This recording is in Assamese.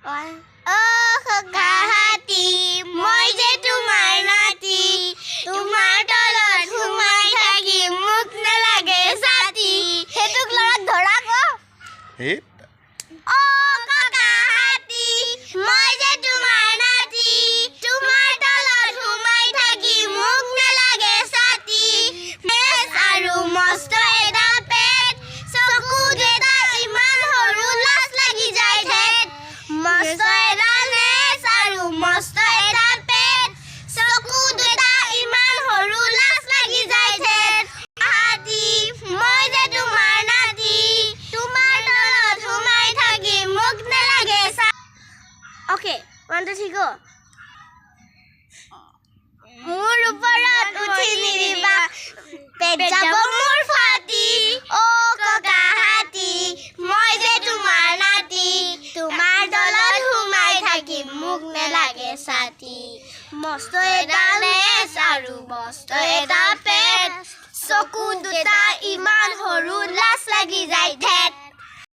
খগা হাতী মই যে তোমাৰ নাতি তোমাৰ তলত সোমাই থাকি মোক নালাগে ছাতি হেতুক লৰাক ধৰা ক হে ও খগা হাতী মই যে তোমাৰ নাতি তোমাৰ তলত সোমাই থাকি মোক নালাগে ছাতি মেছ আৰু মস্ত এটা পেট চকু দুটা ইমান সৰু লাজ লাগি যায় ঠেট মস্ত এটা নেছ আৰু মস্ত এটা পেট চকু দুটা ইমান সৰু লাজ লাগি যায় ঠেট হাতী মই যে তোমাৰ নাতি তোমাৰ তলত সোমাই থাকি মোক নালাগে Okay, 1 2 3 go. মোৰ ওপৰত উঠি নিদিবা পেট যাব মোৰ ফাটি ও ককা হাতী মই যে তোমাৰ নাতি তোমাৰ তলত সোমাই থাকি মোক নালাগে ছাতি মস্ত এটা নেছ আৰু মস্ত এটা পেট চকু দুটা ইমান সৰু লাজ লাগি যায়